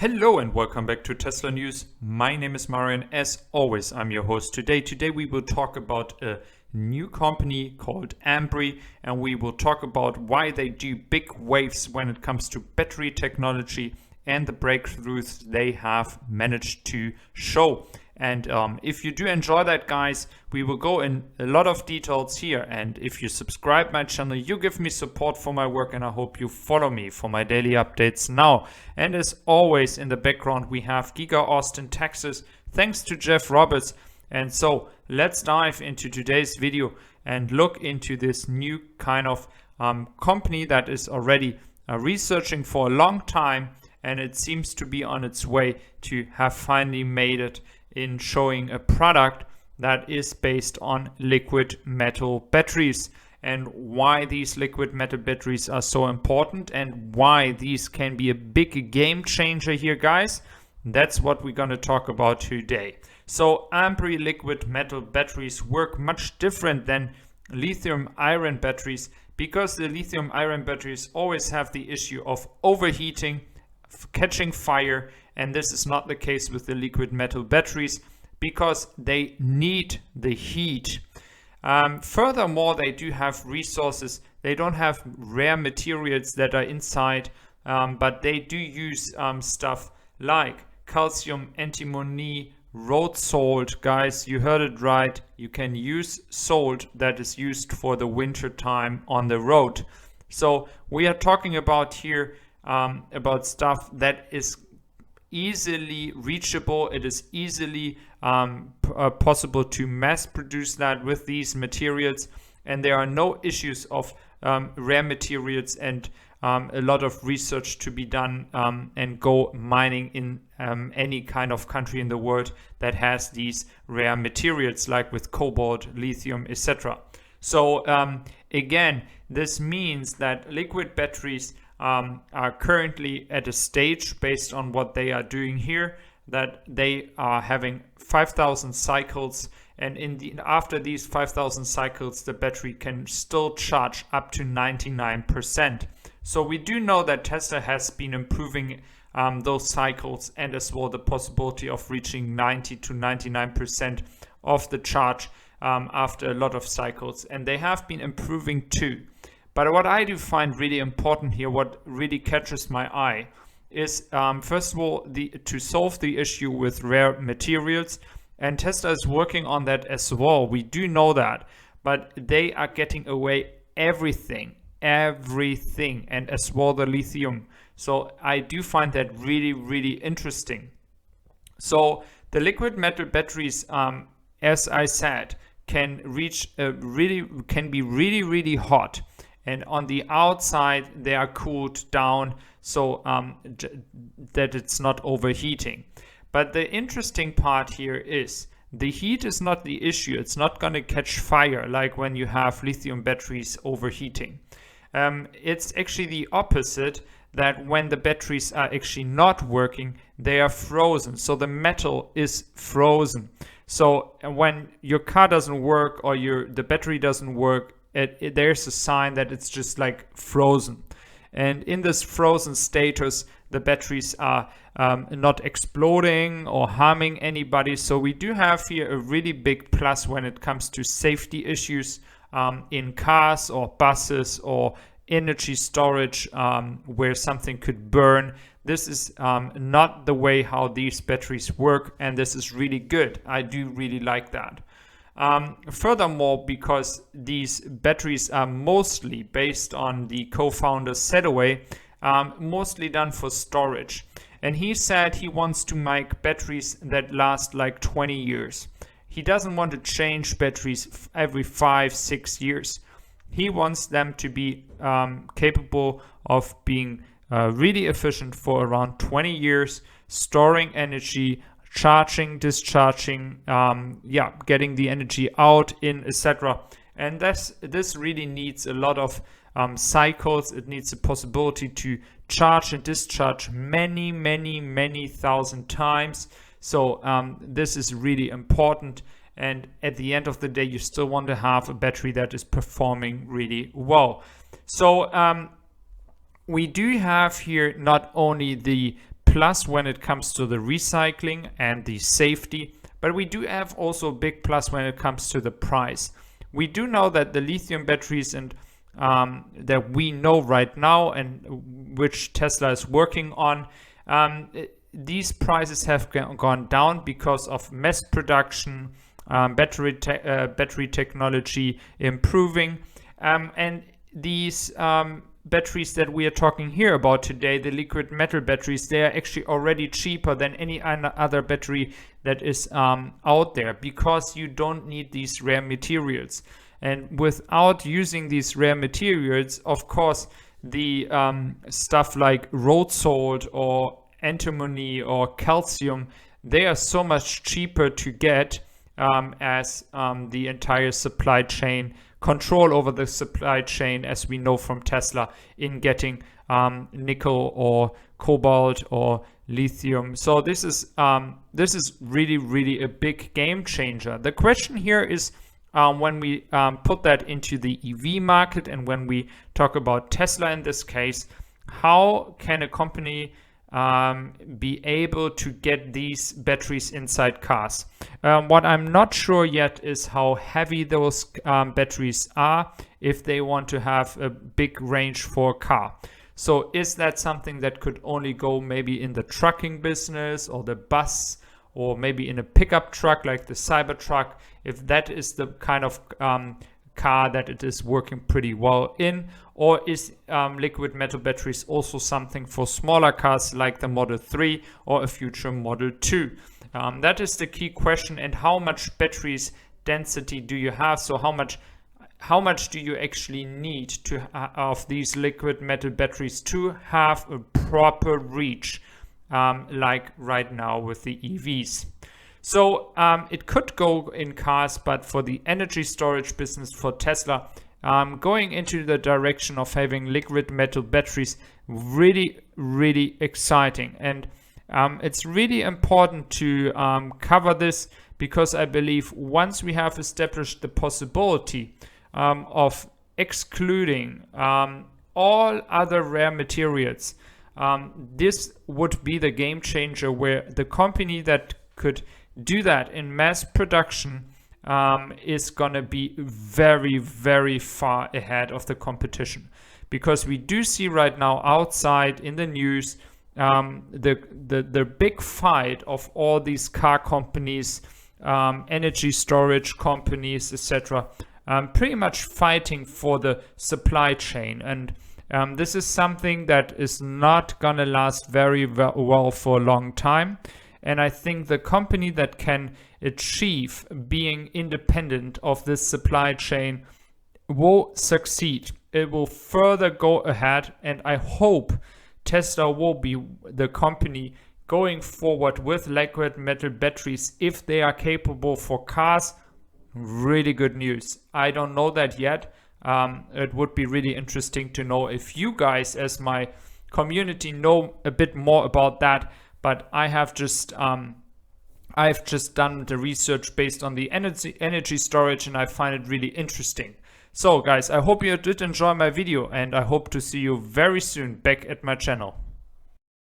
Hello and welcome back to Tesla News. My name is Marian. As always, I'm your host today. Today we will talk about a new company called Ambry, and we will talk about why they do big waves when it comes to battery technology and the breakthroughs they have managed to show. And if you do enjoy that, guys, we will go in a lot of details here. And if you subscribe my channel, you give me support for my work, and I hope you follow me for my daily updates now. And as always, in the background, we have Giga Austin, Texas, thanks to Jeff Roberts. And so let's dive into today's video and look into this new kind of company that is already researching for a long time, and it seems to be on its way to have finally made it in showing a product that is based on liquid metal batteries, and why these liquid metal batteries are so important and why these can be a big game changer here, guys. That's what we're going to talk about today. So Ambry liquid metal batteries work much different than lithium iron batteries, because the lithium iron batteries always have the issue of overheating, catching fire, and this is not the case with the liquid metal batteries because they need the heat. Furthermore, they do have resources. They don't have rare materials that are inside, but they do use stuff like calcium, antimony, road salt. Guys, you heard it right. You can use salt that is used for the winter time on the road. So we are talking about here about stuff that is easily reachable. It is easily possible to mass produce that with these materials, and there are no issues of rare materials and a lot of research to be done and go mining in any kind of country in the world that has these rare materials, like with cobalt, lithium, etc. So again, this means that liquid batteries are currently at a stage, based on what they are doing here, that they are having 5,000 cycles, and after these 5,000 cycles the battery can still charge up to 99%. So we do know that Tesla has been improving those cycles, and as well the possibility of reaching 90 to 99% of the charge after a lot of cycles, and they have been improving too. But what I do find really important here, what really catches my eye, is first of all to solve the issue with rare materials, and Tesla is working on that as well. We do know that, but they are getting away everything, and as well the lithium. So I do find that really interesting. So the liquid metal batteries, as I said, can be really hot. And on the outside, they are cooled down so that it's not overheating. But the interesting part here is the heat is not the issue. It's not going to catch fire like when you have lithium batteries overheating. It's actually the opposite, that when the batteries are actually not working, they are frozen. So the metal is frozen. So when your car doesn't work or the battery doesn't work, there's a sign that it's just like frozen, and in this frozen status the batteries are not exploding or harming anybody. So we do have here a really big plus when it comes to safety issues in cars or buses or energy storage where something could burn. This is not the way how these batteries work, and this is really good. I do really like that. Furthermore, because these batteries are mostly based on the co-founder Sadaway, mostly done for storage. And he said he wants to make batteries that last like 20 years. He doesn't want to change batteries every 5-6 years. He wants them to be capable of being really efficient for around 20 years, storing energy, charging, discharging, getting the energy out, in, etc. And this really needs a lot of cycles. It needs the possibility to charge and discharge many thousand times. So this is really important, and at the end of the day you still want to have a battery that is performing really well. So we do have here not only the plus when it comes to the recycling and the safety, but we do have also a big plus when it comes to the price. We do know that the lithium batteries and that we know right now and which Tesla is working on, these prices have gone down because of mass production, battery technology improving, and these batteries that we are talking here about today, the liquid metal batteries, they are actually already cheaper than any other battery that is out there, because you don't need these rare materials. And without using these rare materials, of course, the stuff like road salt or antimony or calcium, they are so much cheaper to get as the entire supply chain, control over the supply chain, as we know from Tesla, in getting nickel or cobalt or lithium. So this is really, really a big game changer. The question here is, when we put that into the EV market, and when we talk about Tesla in this case, how can a company be able to get these batteries inside cars? What I'm not sure yet is how heavy those batteries are, if they want to have a big range for a car. So is that something that could only go maybe in the trucking business or the bus, or maybe in a pickup truck like the Cybertruck, if that is the kind of car that it is working pretty well in? Or is liquid metal batteries also something for smaller cars like the Model 3 or a future Model 2? That is the key question. And how much batteries density do you have? So how much do you actually need to of these liquid metal batteries to have a proper reach, like right now with the EVs? So it could go in cars, but for the energy storage business for Tesla, going into the direction of having liquid metal batteries, really, really exciting. And it's really important to cover this, because I believe once we have established the possibility of excluding all other rare materials, this would be the game changer, where the company that could do that in mass production is gonna be very, very far ahead of the competition. Because we do see right now outside in the news the big fight of all these car companies, energy storage companies, etc., pretty much fighting for the supply chain. And this is something that is not gonna last very well for a long time. And I think the company that can achieve being independent of this supply chain will succeed. It will further go ahead, and I hope Tesla will be the company going forward with liquid metal batteries if they are capable for cars. Really good news. I don't know that yet. It would be really interesting to know if you guys, as my community, know a bit more about that. But I've just done the research based on the energy storage, and I find it really interesting. So guys, I hope you did enjoy my video, and I hope to see you very soon back at my channel.